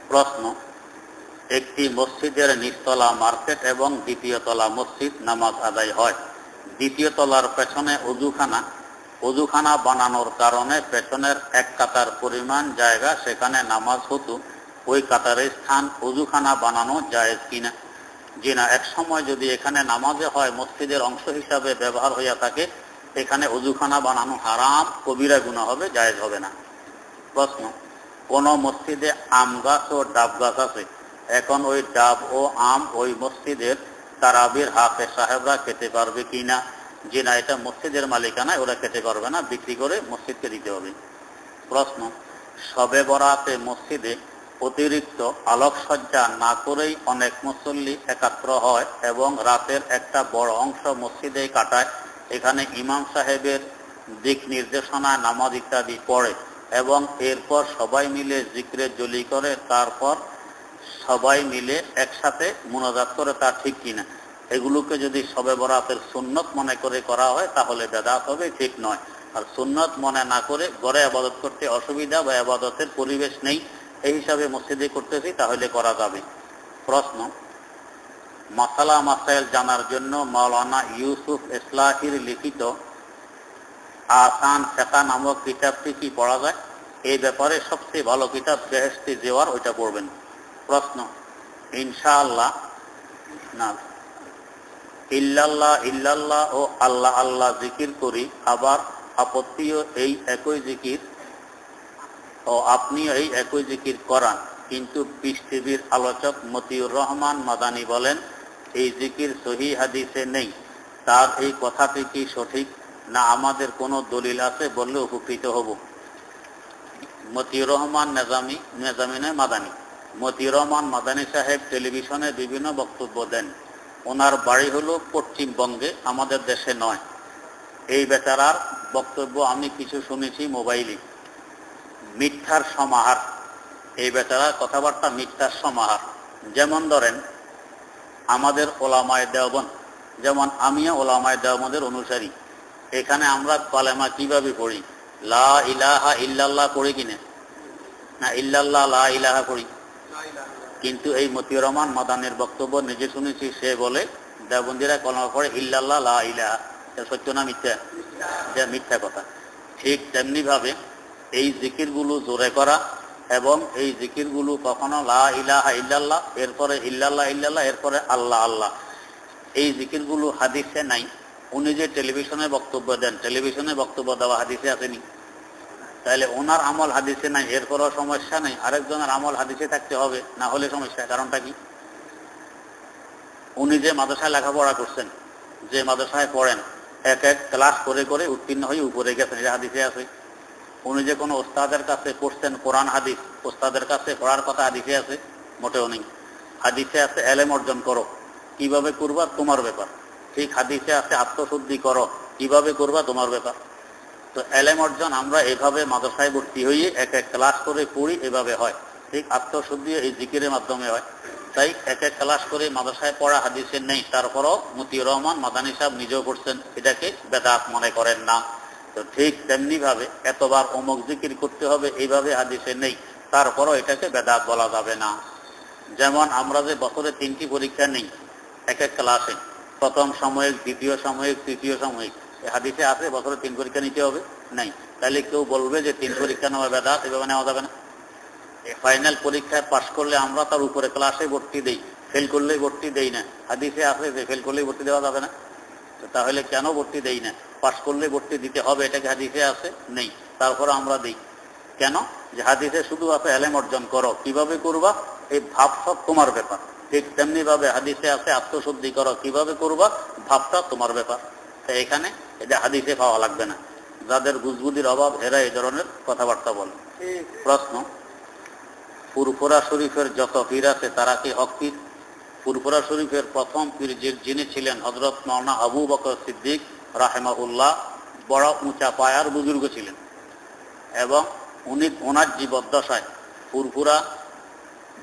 প্রশ্ন, একটি মসজিদের নিচতলা মার্কেট এবং দ্বিতীয় তলা মসজিদ নামাজ আদায় হয়। দ্বিতীয় তলার পেছনে অজুখানা বানানোর কারণে পেছনের এক কাতার পরিমাণ জায়গা সেখানে নামাজ হতো, ওই কাতারের স্থান অজুখানা বানানো জায়েজ কিনা? জি না, এক সময় যদি এখানে নামাজে হয় মসজিদের অংশ হিসাবে ব্যবহার হইয়া থাকে, এখানে অজুখানা বানানো হারাম, কবিরা গুনাহ হবে, জায়েজ হবে না। প্রশ্ন, কোন মসজিদে আম গাছ ও ডাব গাছ আছে, এখন ওই ডাব ও আম ওই মসজিদের তারাবির হাফেজ সাহেবরা খেতে পারবে কিনা? জি না, এটা মসজিদের মালিকানায়, ওরা খেতে পারবে না, বিক্রি করে মসজিদকে দিতে হবে। প্রশ্ন, শবে বরাতে মসজিদে অতিরিক্ত আলোকসজ্জা না করেই অনেক মুসল্লি একাত্র হয় এবং রাতের একটা বড় অংশ মসজিদে কাটায়। এখানে ইমাম সাহেবের দিক নির্দেশনা, নামাজ ইত্যাদি পড়ে এবং এরপর সবাই মিলে জিক্রে জলি করে, তারপর সবাই মিলে একসাথে মুনাজাত করে, তা ঠিক কিনা? এগুলোকে যদি শবে বরাতের সুন্নত মনে করে করা হয় তাহলে বেদাত হবে, ঠিক নয়। আর সুন্নত মনে না করে ঘরে আবাদত করতে অসুবিধা বা আবাদতের পরিবেশ নেই এই হিসাবে মসজিদে করতেছি, তাহলে করা যাবে। প্রশ্ন, মাসালা মাসাইল জানার জন্য মাওলানা ইউসুফ ইসলাহির লিখিত আসান ফিকহ নামক কিতাবটি কি পড়া যায়? এই ব্যাপারে সবচেয়ে ভালো কিতাব বেহেশতি জেওয়ার, ওইটা পড়বেন। প্রশ্ন, ইনশাআল্লাহ না, ইল্লাল্লাহ ইল্লাল্লাহ ও আল্লাহ আল্লাহ জিকির করি, আবার আপত্তিও এই একই জিকির ও আপনিও এই একই জিকির করান, কিন্তু পিস টিভির আলোচক মতিউর রহমান মাদানী বলেন এই জিকির সহিহ হাদিসে নেই। তার এই কথাটি কি সঠিক, না আমাদের কোনো দলিল আছে বললে উপকৃত হব? মতিউর রহমান নেজামি নয়, মাদানী। মতিউর রহমান মাদানী সাহেব টেলিভিশনে বিভিন্ন বক্তব্য দেন। ওনার বাড়ি হলো পশ্চিমবঙ্গে, আমাদের দেশে নয়। এই বেচারার বক্তব্য আমি কিছু শুনেছি মোবাইলে, মিথ্যার সমাহার। এই বেচারার কথাবার্তা মিথ্যার সমাহার। যেমন ধরেন আমাদের ওলামায়ে দেওবন্দ, যেমন আমিও ওলামায়ে দেওবন্দের অনুসারী, এখানে আমরা কালেমা কিভাবে পড়ি? লা ইলাহা ইল্লাল্লাহ পড়ি কিনা? না, ইল্লাল্লাহ লা ইলাহা পড়ি। কিন্তু এই মতিউর রহমান মাদানীর বক্তব্য নিজে শুনেছি, সে বলে দেওবন্দিরা কলেমা পড়ে ইল্লাল্লাহ লা ইলাহা। সত্য না মিথ্যা? যে মিথ্যা কথা। ঠিক তেমনি ভাবে এই জিকিরগুলো জোরে করা এবং এই জিকিরগুলো কখনো লা ইলাহা ইল্লাল্লাহ, এরপরে ইল্লাল্লাহ ইল্লাল্লাহ, এরপরে আল্লাহ আল্লাহ, এই জিকিরগুলো হাদিসে নাই। উনি যে টেলিভিশনে বক্তব্য দেন, টেলিভিশনে বক্তব্য দেওয়া হাদিসে আসেনি, তাহলে ওনার আমল হাদিসে নাই, এরপরও সমস্যা নেই, আরেকজনের আমল হাদিসে থাকতে হবে, না হলে সমস্যা। কারণটা কি? উনি যে মাদ্রাসায় লেখাপড়া করছেন, যে মাদ্রাসায় পড়েন, এক এক ক্লাস করে করে উত্তীর্ণ হয়ে উপরে গেছেন, এটা হাদিসে আছে। উনি যে কোনো ওস্তাদের কাছে পড়ছেন কোরআন হাদিস, ওস্তাদের কাছে পড়ার কথা হাদিসে আছে? মোটেও নেই। হাদিসে আছে এলেম অর্জন করো, কিভাবে করবা তোমার ব্যাপার। ঠিক হাদিসে আছে আত্মশুদ্ধি করো, কিভাবে করবা তোমার ব্যাপার। তো এলেম অর্জন আমরা এভাবে মাদ্রাসায় ভর্তি হয়ে এক এক ক্লাস করে পড়ি, এভাবে হয়। ঠিক আত্মশুদ্ধি এই জিকিরের মাধ্যমে হয়। তাই এক এক ক্লাস করে মাদ্রাসায় পড়া হাদিসে নেই, তারপরও মতিউর রহমান মাদানী সাহেব নিজেও পড়ছেন, এটাকে বেদাত মনে করেন না। তো ঠিক তেমনি ভাবে এতবার অমুক জিকির করতে হবে এইভাবে হাদিসে নেই, তারপরও এটাকে বেদাত বলা যাবে না। যেমন আমরা যে বছরে 3টি পরীক্ষা নেই এক এক ক্লাসে, প্রথম সাময়িক, দ্বিতীয় সাময়িক, তৃতীয় সাময়িক, হাদিসে আছে বছরে 3 পরীক্ষা নিতে হবে? নাই। তাহলে কেউ বলবে যে 3 পরীক্ষা নেওয়া বেদাত, এভাবে নেওয়া যাবে না। ফাইনাল পরীক্ষায় পাশ করলে আমরা তার উপরে ক্লাসে ভর্তি দেই, ফেল করলেই ভর্তি দেই না। হাদিসে আছে যে ফেল করলেই ভর্তি দেওয়া যাবে না। তাহলে কেন ভর্তি দেই না? পাশ করলে ভর্তি দিতে হবে, এটাকে হাদিসে আছে? নেই, তারপর আমরা দিই কেন? যে হাদিসে শুধু আছে এলেম অর্জন করো, কিভাবে করবা এই ভাব সব তোমার ব্যাপার। ঠিক তেমনি ভাবে হাদিসে আছে আত্মশুদ্ধি করো, কিভাবে করবা ভাবটা তোমার ব্যাপার। তাই এখানে এটা হাদিসে পাওয়া লাগবে না। যাদের বুঝবুদ্ধির অভাব এরা এই ধরনের কথাবার্তা বলে। প্রশ্ন, ফুরফুরা শরীফের যত পীর আছে তারা কি হক পীর? ফুরফুরা শরীফের প্রথম পীর যিনি ছিলেন হযরত মাওলানা আবু বকর সিদ্দিক রাহিমাহুল্লাহ, বড় উঁচা পায়ার বুজুর্গ ছিলেন এবং উনি ওনার জীবদ্দশায় ফুরফুরা,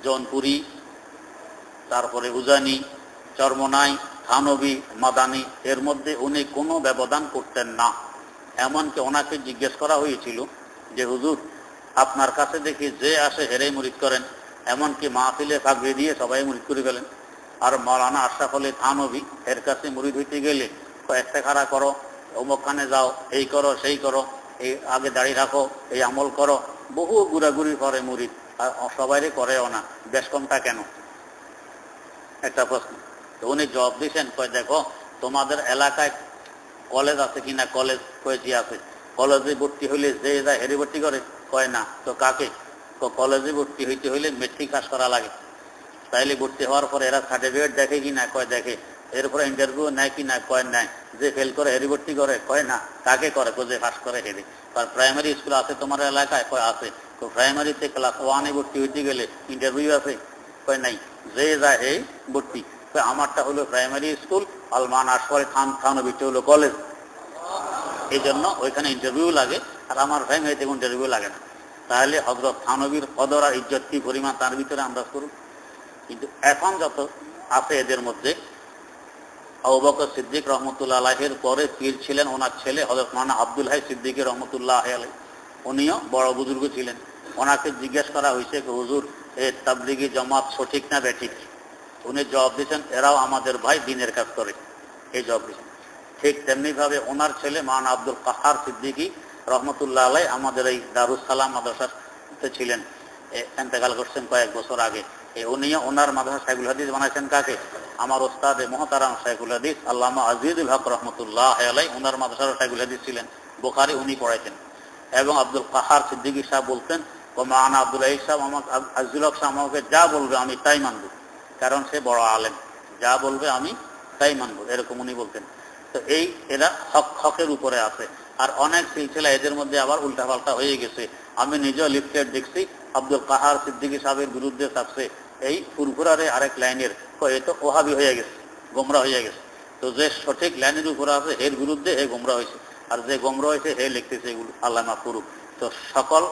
জৌনপুরি, তারপরে উজানি, চরমনাই, থানবী, মাদানী, এর মধ্যে উনি কোনো ব্যবধান করতেন না। এমনকি ওনাকে জিজ্ঞেস করা হয়েছিল যে হুজুর আপনার কাছে দেখি যে আসে হেরেই মুরিদ করেন, এমনকি মাহফিলে ফাগড়ি দিয়ে সবাই মুরিদ করে ফেলেন। আর মাওলানা আশরাফ আলী থানভী এর কাছে মুরিদ হইতে গেলে ইস্তেখারা করো, অমুকখানে যাও, এই করো সেই করো, এই আগে দাঁড়িয়ে রাখো, এই আমল করো, বহু ঘুরাঘুরি করে মুরিদ, আর সবাই করেও না, বেশ কমটা কেন? একটা প্রশ্ন। তো উনি জবাব দিয়েছেন, কয় দেখো তোমাদের এলাকায় কলেজ আছে কিনা? কলেজ কয়েছি আছে। কলেজে ভর্তি হইলে যে যায় হেরে ভর্তি করে? কয় না। তো কাকে? তো কলেজে ভর্তি হইতে হইলে মেট্রিক পাস করা লাগে। তাইলে ভর্তি হওয়ার পরে এরা সার্টিফিকেট দেখে কিনা? কয় দেখে। এরপরে ইন্টারভিউ নেয় কিনা? কয় নেয়। যে ফেল করে হেরে ভর্তি করে? কয় না। কাকে করে? যে পাস করে হেরে। কারণ প্রাইমারি স্কুল আছে তোমার এলাকায়? কয় আছে। তো প্রাইমারিতে ক্লাস 1-এ ভর্তি হইতে গেলে ইন্টারভিউ আছে? কয় নাই। যে যায় এই ভর্তি। আমারটা হলো প্রাইমারি স্কুল, আলমান আশরাফ থানভীটা হলো কলেজ, এই জন্য ওইখানে ইন্টারভিউ লাগে, আর আমার প্রাইমারিতে ইন্টারভিউ লাগে না। তাহলে হযরত থানভীর কদর আর ইজ্জত কি পরিমাণ তার ভিতরে আন্দাজ করুন। কিন্তু এখন যত আছে এদের মধ্যে, আবু বকর সিদ্দিক রহমতুল্লাহ আলাইহির পরে পীর ছিলেন ওনার ছেলে হযরত মাওলানা আব্দুল হাই সিদ্দিকী রহমতুল্লাহ আলাইহি। উনিও বড় বুজুর্গ ছিলেন। ওনাকে জিজ্ঞেস করা হয়েছে, হুজুর এই তাবলীগী জামাত সঠিক না বেঠিক? উনি জবাব দিয়েছেন, এরাও আমাদের ভাই, দিনের কাজ করে, এই জবাব দিয়েছেন। ঠিক তেমনি ভাবে ওনার ছেলে মাওলানা আব্দুল কাহার সিদ্দিকী রহমতুল্লাহ আলাইহি আমাদের এই দারুস সালাম মাদ্রাসাতে ছিলেন, ইন্তেকাল করছেন কয়েক বছর আগে। উনিও ওনার মাদ্রাসা শাইখুল হাদিস বানাইছেন কাকে? আমার ওস্তাদ মুহতারাম শাইখুল হাদিস আল্লামা আজিজুল হক রহমতুল্লাহ আলাইহি, ওনার মাদ্রাসার শাইখুল হাদিস ছিলেন, বুখারী উনি পড়াইছেন। এবং আব্দুল কাহার সিদ্দিকী সাহেব বলতেন, ও মাওলানা আব্দুল আইয়ুব সাহেব আজিজুল হক সাহেব আমাকে যা বলবে আমি তাই মানব, কারণ সে বড় আলেম, যা বলবে আমি তাই মানব, এরকম উনি বলতেন। তো এই এরা হকের উপরে আছে। আর অনেক সিলসিলা এদের মধ্যে আবার উল্টাপাল্টা হয়ে গেছে। আমি নিজেও লিফলেট দেখছি আব্দুল কাহার সিদ্দিকী সাহেবের বিরুদ্ধে থাকছে এই ফুরফুরারে আরেক লাইনের, এ তো ওহাবি হয়ে গেছে, গোমরা হয়ে গেছে। তো যে সঠিক লাইনের উপরে আছে এর বিরুদ্ধে হে গোমরা হয়েছে, আর যে গোমরা হয়েছে হে লিখতেছে এগুলো, আল্লাহ মাফ করুক। তো সকল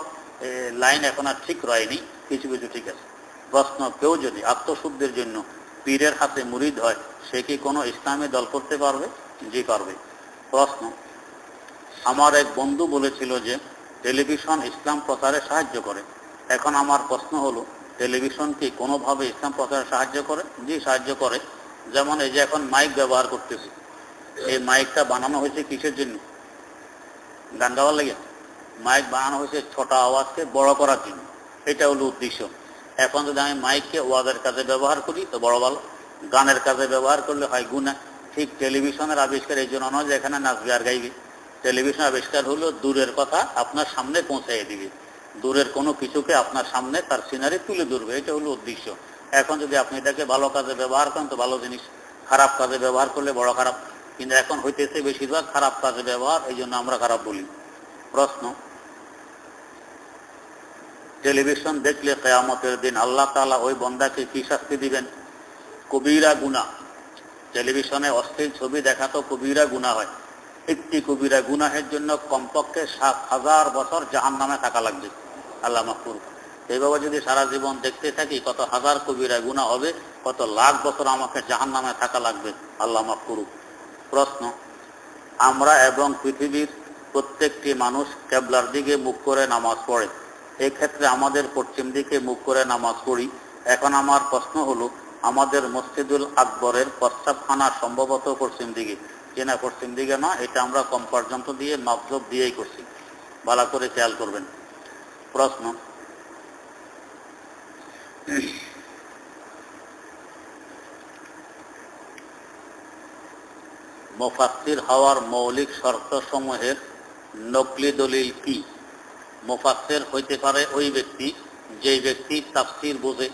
লাইন এখন আর ঠিক রয়নি, কিছু কিছু ঠিক আছে। প্রশ্ন, কেউ যদি আত্মশুদ্ধির জন্য পীরের হাতে মুরিদ হয়, সে কি কোনো ইসলামী দল করতে পারবে? জি পারবে। প্রশ্ন, আমার এক বন্ধু বলেছিল যে টেলিভিশন ইসলাম প্রচারে সাহায্য করে। এখন আমার প্রশ্ন হলো, টেলিভিশন কি কোনোভাবে ইসলাম প্রচারে সাহায্য করে? জি সাহায্য করে। যেমন এই যে এখন মাইক ব্যবহার করতেছি, এই মাইকটা বানানো হয়েছে কিসের জন্য? গান গাওয়ার লাগে। মাইক বানানো হয়েছে ছোট আওয়াজকে বড় করার জন্য, এটা হলো উদ্দেশ্য। এখন যদি আমি মাইককে ওয়াজের কাজে ব্যবহার করি তো বড় ভালো, গানের কাজে ব্যবহার করলে হয় গুনাহ। ঠিক টেলিভিশনের আবিষ্কার এই জন্য নয় যে এখানে নাচবে আর গাইবে। টেলিভিশন আবিষ্কার হলো দূরের কথা আপনার সামনে পৌঁছাই দিবে, দূরের কোনো কিছুকে আপনার সামনে তার সিনারি তুলে ধরবে, এটা হলো উদ্দেশ্য। এখন যদি আপনি এটাকে ভালো কাজে ব্যবহার করেন তো ভালো জিনিস, খারাপ কাজে ব্যবহার করলে বড় খারাপ। কিন্তু এখন হইতেছে বেশিরভাগ খারাপ কাজে ব্যবহার, এই জন্য আমরা খারাপ বলি। প্রশ্ন, টেলিভিশন দেখলে কিয়ামতের দিন আল্লাহ তাআলা ওই বান্দাকে কি শাস্তি দিবেন? কবিরা গুনাহ। টেলিভিশনে অশ্লীল ছবি দেখা তো কবিরা গুনাহ হয়। একটি কবিরা গুনাহের জন্য কমপক্ষে ৭,০০০ বছর জাহান্নামে থাকা লাগবে, আল্লাহ মাফ করুক। এইভাবে যদি সারা জীবন দেখতে থাকি কত হাজার কবিরা গুনাহ হবে, কত লাখ বছর আমাকে জাহান্নামে থাকা লাগবে, আল্লাহ মাফ করুক। প্রশ্ন, আমরা এবং পৃথিবীর প্রত্যেকটি মানুষ কিবলার দিকে মুখ করে নামাজ পড়ে, এই ক্ষেত্রে আমাদের পশ্চিম দিকে মুখ করে নামাজ পড়ি। এখন আমার প্রশ্ন হলো, আমাদের মসজিদুল আকবরের প্রস্রাবখানা সম্ভবত পশ্চিম দিকে কিনা? পশ্চিম দিকে না, এটা আমরা কম পর্যন্ত দিয়ে মাপজোপ দিয়েই করছি, ভালো করে খেয়াল করবেন। প্রশ্ন, মুফাসসির হওয়ার মৌলিক শর্ত সমূহের নকলি দলিল কি? মুফাসসির হইতে পারে ওই ব্যক্তি যে ব্যক্তি তাফসীর বোঝে।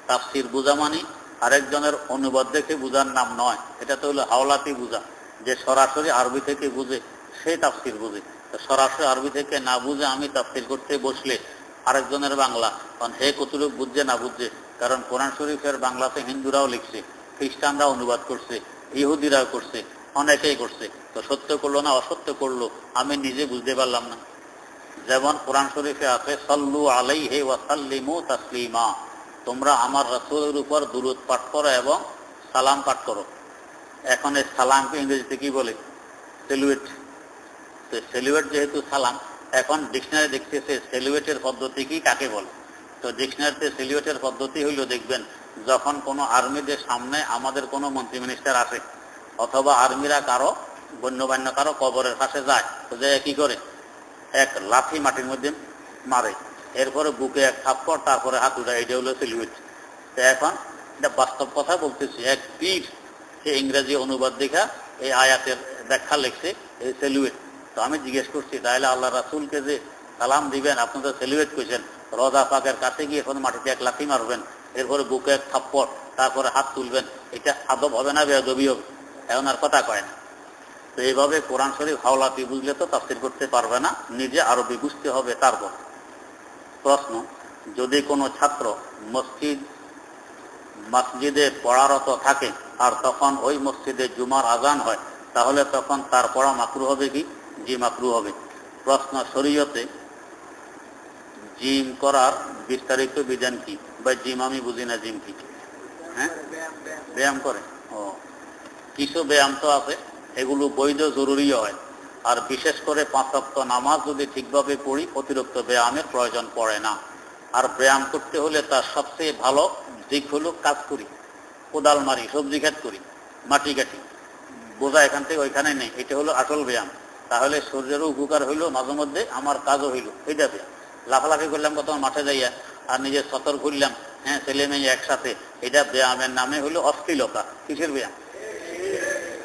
তাফসীর বোঝা মানে আরেকজনের অনুবাদ দেখে বোঝার নাম নয়, এটা তো হলো হাওলাতি বোঝা, যে সরাসরি আরবি থেকে বুঝে সে তাফসীর বোঝে। সরাসরি আরবি থেকে না বুঝে আমি তাফসীর করতে বসলে আরেকজনের বাংলা, কারণ হে কতটুকু বুঝছে না বুঝছে, কারণ কোরআন শরীফের বাংলাতে হিন্দুরাও লিখছে, খ্রিস্টানরাও অনুবাদ করছে, ইহুদিরাও করছে, অনেকেই করছে। তো সত্য করলো না অসত্য করলো আমি নিজে বুঝতে পারলাম না। যেমন কোরআন শরীফে আছে, সাল্লু আলাইহি ওয়া সাল্লিমু তাসলিমা, তোমরা আমার রাসূলের উপর দুরূদ পাঠ করো এবং সালাম পাঠ করো। এখন এই সালামকে ইংরেজিতে কি বলে? সেলুয়েট। তো সেলুয়েট যেহেতু সালাম, এখন ডিকশনারি দেখতেছে সেলুয়েটের পদ্ধতি কি, কাকে বলে। তো ডিকশনারিতে সেলিউটের পদ্ধতি হইল, দেখবেন যখন কোনো আর্মিদের সামনে আমাদের কোনো মন্ত্রী মিনিস্টার আসে অথবা আর্মিরা কারো গণ্যমান্য কারো কবরের কাছে যায়, তো যে কি করে এক লাঠি মাটির মধ্যে মারে, এরপরে বুকে এক থাপ্পড়, তারপরে হাত উঠা, এটা হলো সেলিউট। তো এখন এটা বাস্তব কথা বলতেছি, এক পীর সে ইংরেজি অনুবাদ দেখা এই আয়াতের ব্যাখ্যা লিখছে এই সেলিউট। তো আমি জিজ্ঞেস করছি, তাহলে আল্লাহ রাসূলকে যে সালাম দিবেন আপনি তো সেলিউট করেছেন, রোজা পাকের কাছে গিয়ে এখন মাটিতে এক লাঠি মারবেন, এরপরে বুকে এক থাপ্পড়, তারপরে হাত তুলবেন, এটা আদব হবে না বেয়াদবি হবে? এখন আর কথা কয় না। তো এইভাবে কোরআন শরীফ হাওলাতি বুঝলে তো তাফসীর করতে পারবে না, নিজে আরবি বুঝতে হবে। তারপর প্রশ্ন, যদি কোনো ছাত্র মসজিদে পড়ারত থাকে আর তখন ওই মসজিদে জুমার আজান হয়, তাহলে তখন তার পড়া মাকরু হবে কি? জি, মাকরু হবে। প্রশ্ন, শরীয়তে জিম করার বিস্তারিত বিধান কি? বা জিম আমি বুঝি না, জিম কি? হ্যাঁ, ব্যায়াম করে। ও, কিছু ব্যায়াম তো আছে, এগুলো বৈধ, জরুরিও হয়। আর বিশেষ করে 5 ওয়াক্ত নামাজ যদি ঠিকভাবে পড়ি, অতিরিক্ত ব্যায়ামের প্রয়োজন পড়ে না। আর ব্যায়াম করতে হলে তার সবচেয়ে ভালো দিক হলো কাজ করি, কোদাল মারি, সবজি ক্ষেত করি, মাটি কাটি, বোঝা এখান থেকে ওইখানে নেই, এটা হলো আসল ব্যায়াম। তাহলে শরীরেরও উপকার হইলো, মাঝে মধ্যে আমার কাজও হইলো, এটা ব্যায়াম। লাফালাফি করলাম কত মাঠে যাইয়া, আর নিজের সতর্ক করলাম, হ্যাঁ, ছেলে মেয়ে একসাথে, এটা ব্যায়ামের নামে হইলো অশ্লীলতা। কিসের ব্যায়াম?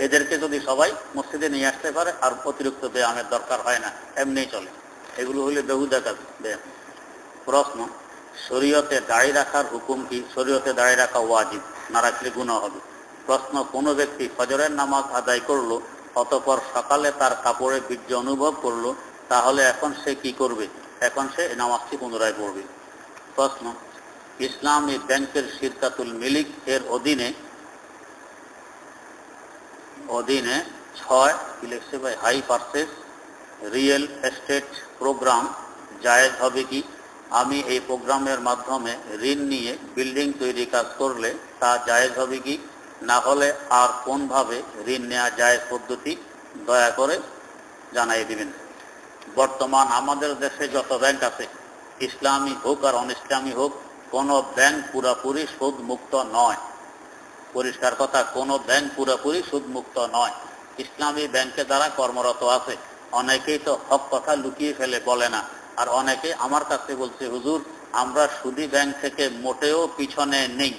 এদেরকে যদি সবাই মসজিদে নিয়ে আসতে পারে আর অতিরিক্ত ব্যায়ামের দরকার হয় না, এমনি চলে, এগুলো হইলে বেহুদা কাজ ব্যায়াম। প্রশ্ন, শরীয়তে দাড়ি রাখার হুকুম কি? শরীয়তে দাড়ি রাখা ওয়াজিব, না রাখলে গুনাহ হবে। প্রশ্ন, কোনো ব্যক্তি ফজরের নামাজ আদায় করলো, অতঃপর সকালে তার কাপড়ে বীর্য অনুভব করলো, তাহলে এখন সে কি করবে? এখন সে নামাজটি পুনরায় পড়বে। প্রশ্ন, ইসলামী ব্যাংকের শিরকাতুল মিলিক এর অধীনে 6 ইলেকশে বাই হাই পারচেজ রিয়েল এস্টেট প্রোগ্রাম জায়েজ হবে কি? আমি এই প্রোগ্রামের মাধ্যমে ঋণ নিয়ে বিল্ডিং তৈরি কাজ করলে তা জায়েজ হবে কি? না হলে আর কোনভাবে ঋণ নেওয়া জায়েজ পদ্ধতি দয়া করে জানাই দিবেন। বর্তমান আমাদের দেশে যত ব্যাংক আছে, ইসলামী হোক আর অনইসলামী হোক, কোনো ব্যাংক পুরাপুরি সুদ মুক্ত নয়। পরিষ্কার কথা, কোনো ব্যাংক পুরোপুরি সুদমুক্ত নয়। ইসলামী ব্যাংকে যারা কর্মরত আছে, অনেকেই তো হক কথা লুকিয়ে ফেলে, বলে না। আর অনেকে আমার কাছে বলছে, হুজুর আমরা সুদী ব্যাংক থেকে মোটেও পিছনে নেই।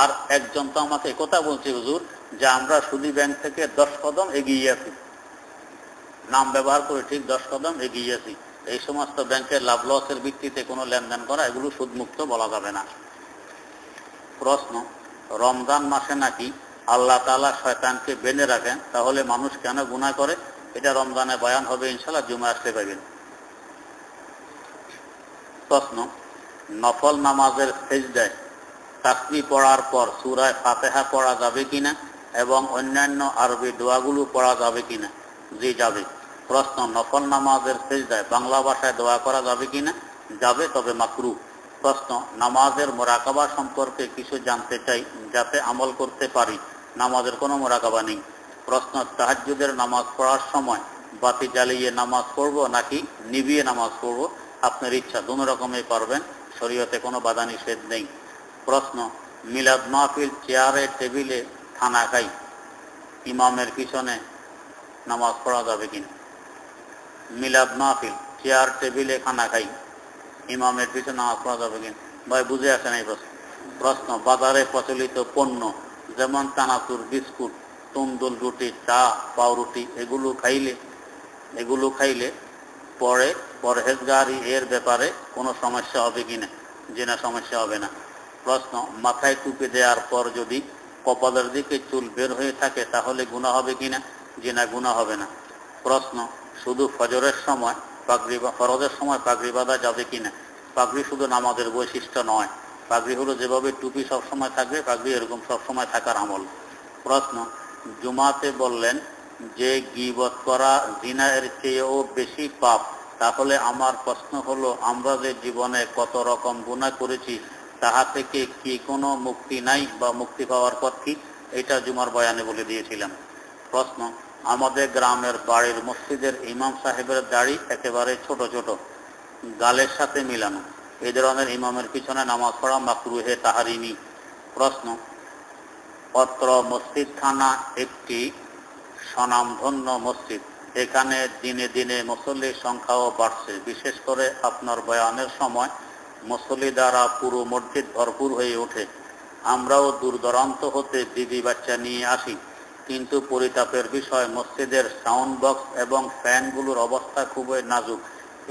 আর একজন তো আমাকে কথা বলছে, হুজুর যে আমরা সুদী ব্যাংক থেকে 10 কদম এগিয়ে আছি, নাম ব্যবহার করে ঠিক 10 কদম এগিয়ে আছি। এই সমস্ত ব্যাংকের লাভ লসের ভিত্তিতে কোনো লেনদেন করা, এগুলো সুদমুক্ত বলা যাবে না। প্রশ্ন, রমজান মাসে নাকি আল্লাহ তাআলা শয়তানকে বেঁধে রাখেন, তাহলে মানুষ কেন গুনাহ করে? এটা রমজানে বয়ান হবে ইনশাআল্লাহ, জুমা আসতে পাবেন। প্রশ্ন, নফল নামাজের সেজদায় তাসবিহ পড়ার পর সূরা ফাতিহা পড়া যাবে কিনা এবং অন্যান্য আরবি দোয়াগুলো পড়া যাবে কিনা? জি, যাবে। প্রশ্ন, নফল নামাজের সেজদায় বাংলা ভাষায় দোয়া করা যাবে কিনা? যাবে, তবে মাকরুহ। প্রশ্ন, নামাজের মুরাকাবা সম্পর্কে কিছু জানতে চাই যাতে আমল করতে পারি। নামাজের কোনো মুরাকাবা নেই। প্রশ্ন, তাহাজ্জুদের নামাজ পড়ার সময় বাতি জ্বালিয়ে নামাজ পড়ব নাকি নিভিয়ে নামাজ পড়ব? আপনার ইচ্ছা, দুনো রকমই পারবেন, শরীয়তে কোনো বাধা নিষেধ নেই। প্রশ্ন, মিলাদ মাহফিল চেয়ারে টেবিলে খানা খাই, ইমামের পিছনে নামাজ পড়া যাবে কিনা? মিলাদ মাহফিল চেয়ার টেবিলে খানা খাই, ইমামের পিছনে নামাজ পড়া যাবে কিনা? ভাই বুঝে আসেন এই প্রশ্ন। প্রশ্ন, বাজারে প্রচলিত পণ্য যেমন চানাচুর, বিস্কুট, তন্দুর রুটি, চা, পাউরুটি এগুলো খাইলে পরে পরহেজগারি এর ব্যাপারে কোনো সমস্যা হবে কিনা? যে না, সমস্যা হবে না। প্রশ্ন, মাথায় টুপি দেওয়ার পর যদি কপালের দিকে চুল বের হয়ে থাকে তাহলে গুনাহ হবে কিনা? যে না, গুনাহ হবে না। প্রশ্ন, শুধু ফজরের সময় ফরজের সময় পাগড়ি বাঁধা যাবে কিনা? পাগড়ি শুধু নামাজের বৈশিষ্ট্য নয়, পাগড়ি হলো যেভাবে টুপি সবসময় থাকবে, পাগড়ি এরকম সবসময় থাকার আমল। প্রশ্ন, জুমাতে বললেন যে গীবত করা জিনা এর চেয়েও বেশি পাপ, তাহলে আমার প্রশ্ন হলো, আমরা যে জীবনে কত রকম গুনাহ করেছি তাহা থেকে কি কোনো মুক্তি নাই বা মুক্তি পাওয়ার পথ কি? এটা জুমার বয়ানে বলে দিয়েছিলাম। প্রশ্ন, আমাদের গ্রামের বাড়ির মসজিদের ইমাম সাহেবের দাড়ি একেবারে ছোট ছোট, গালের সাথে মিলানো, এই ধরনের ইমামের পিছনে নামাজ পড়া মাকরুহে তাহারিমি। প্রশ্ন, অত্র মসজিদখানা একটি স্বনামধন্য মসজিদ। এখানে দিনে দিনে মুসল্লির সংখ্যাও বাড়ছে। বিশেষ করে আপনার বয়ানের সময় মুসল্লি দ্বারা পুরো মসজিদ ভরপুর হয়ে ওঠে। আমরাও দূর দূরান্ত হতে বিবি বাচ্চা নিয়ে আসি, কিন্তু পরিতাপের বিষয় মসজিদের সাউন্ড বক্স এবং ফ্যানগুলোর অবস্থা খুবই নাজুক।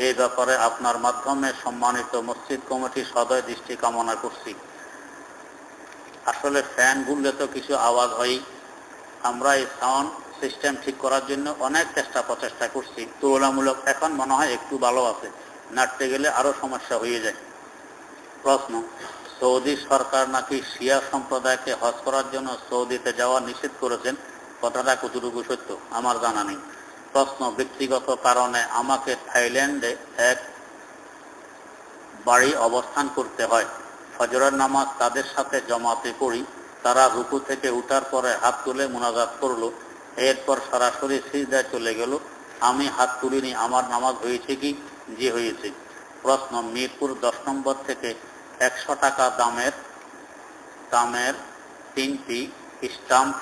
এই ব্যাপারে আপনার মাধ্যমে সম্মানিত মসজিদ কমিটির সদয় দৃষ্টি কামনা করছি। আসলে ফ্যান ঘুরলে তো কিছু আওয়াজ হয়। আমরা এই সাউন্ড সিস্টেম ঠিক করার জন্য অনেক প্রচেষ্টা করছি। তুলনামূলক এখন মনে হয় একটু ভালো আছে, নাড়তে গেলে আরো সমস্যা হয়ে যায়। প্রশ্ন, সৌদি সরকার নাকি শিয়া সম্প্রদায়কে হজ করার জন্য সৌদিতে যাওয়া নিষেধ করেছেন, কথাটা কতটুকু সত্য? আমার জানা নেই। প্রশ্ন, ব্যক্তিগত কারণে আমাকে থাইল্যান্ডে এক বাড়ি অবস্থান করতে হয়। ফজরের নামাজ তাদের সাথে জমাতে পড়ি। তারা রুকু থেকে উঠার পরে হাত তুলে মুনাজাত করলো, এরপর সরাসরি সিজদায় চলে গেল। আমি হাত তুলিনি, আমার নামাজ হয়েছে কি? জি হয়েছে। প্রশ্ন, মিরপুর 10 নম্বর থেকে 100 টাকা দামের 3টি স্টাম্প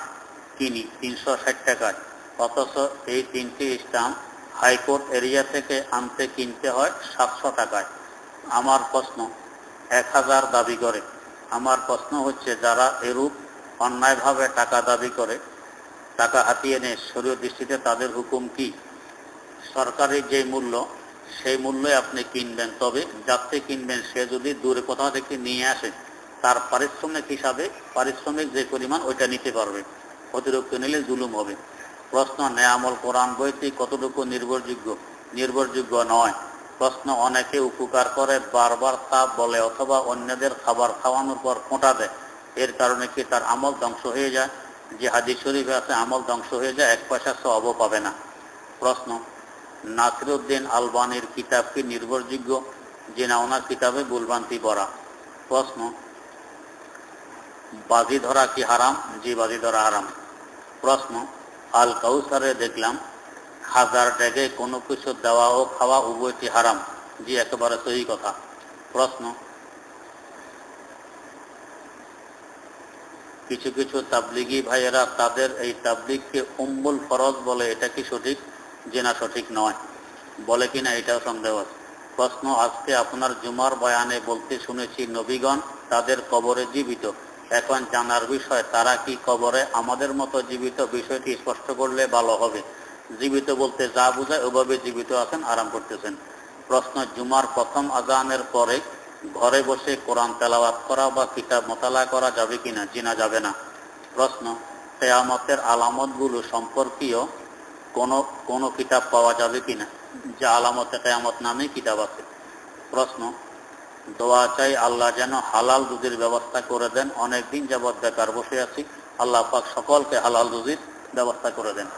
কিনি 360 টাকায়, অথচ এই 3টি স্টাম্প হাইকোর্ট এরিয়া থেকে আনতে কিনতে হয় 700 টাকায়। আমার প্রশ্ন, 1000 দাবি করে। আমার প্রশ্ন হচ্ছে, যারা এরূপ অন্যায়ভাবে টাকা দাবি করে, টাকা হাতিয়ে নেয়, শরীয়ত দৃষ্টিতে তাদের হুকুম কি? সরকারি যে মূল্য, সেই মূল্যে আপনি কিনবেন, তবে যাতে কিনবেন সে যদি দূরে কোথাও থেকে নিয়ে আসে, তার পারিশ্রমিক হিসাবে পারিশ্রমিক যে পরিমাণ ওইটা নিতে পারবে। অতিরিক্ত নিলে জুলুম হবে। প্রশ্ন, নেয়ামল কোরআন বইটি কতটুকু নির্ভরযোগ্য? নির্ভরযোগ্য নয়। প্রশ্ন, অনেকে উপকার করে বারবার তা বলে অথবা অন্যদের খাবার খাওয়ানোর পর ফোঁটা দেয়, এর কারণে কি তার আমল ধ্বংস হয়ে যায়? যে হাদিস শরীফে আছে আমল ধ্বংস হয়ে যায়, 1 পয়সা সওয়াবও পাবে না। প্রশ্ন, নাসিরউদ্দিন আলবানীর কিতাব কি নির্ভরযোগ্য? যে না, ওনার কিতাবে ভুলভ্রান্তি ভরা। প্রশ্ন, বাজি ধরা কি হারাম? জি, বাজি ধরা হারাম। প্রশ্ন, আল কাউসারে দেখলাম 1000 ডেগে কোনো কিছু দেওয়া ও খাওয়া উভয়টি হারাম। জি, একেবারে সহি কথা। প্রশ্ন, কিছু কিছু তাবলিগি ভাইয়েরা তাদের এই তাবলিগকে উম্মুল ফরজ বলে, এটা কি সঠিক? যে না, সঠিক নয়। বলে কিনা এটাও সন্দেহ আছে। প্রশ্ন, আজকে আপনার জুমার বয়ানে বলতে শুনেছি নবীগণ তাদের কবরে জীবিত। এখন জানার বিষয়, তারা কি কবরে আমাদের মতো জীবিত? বিষয়টি স্পষ্ট করলে ভালো হবে। জীবিত বলতে যা বোঝায় ওভাবে জীবিত আছেন, আরাম করতেছেন। প্রশ্ন, জুমার প্রথম আজানের পরে ঘরে বসে কোরআন তেলাওয়াত করা বা কিতাব মোতালা করা যাবে কিনা? জিনা, যাবে না। প্রশ্ন, কিয়ামতের আলামতগুলো সম্পর্কীয় কোন কিতাব পাওয়া যাবে কিনা? যা আলামতে কিয়ামত নামে কিতাব আছে। প্রশ্ন, দোয়া চাই আল্লাহ যেন হালাল রুজির ব্যবস্থা করে দেন। অনেকদিন যাবৎ বেকার বসে আছি, আল্লাহ পাক সকলকে হালাল রুজির ব্যবস্থা করে দেন।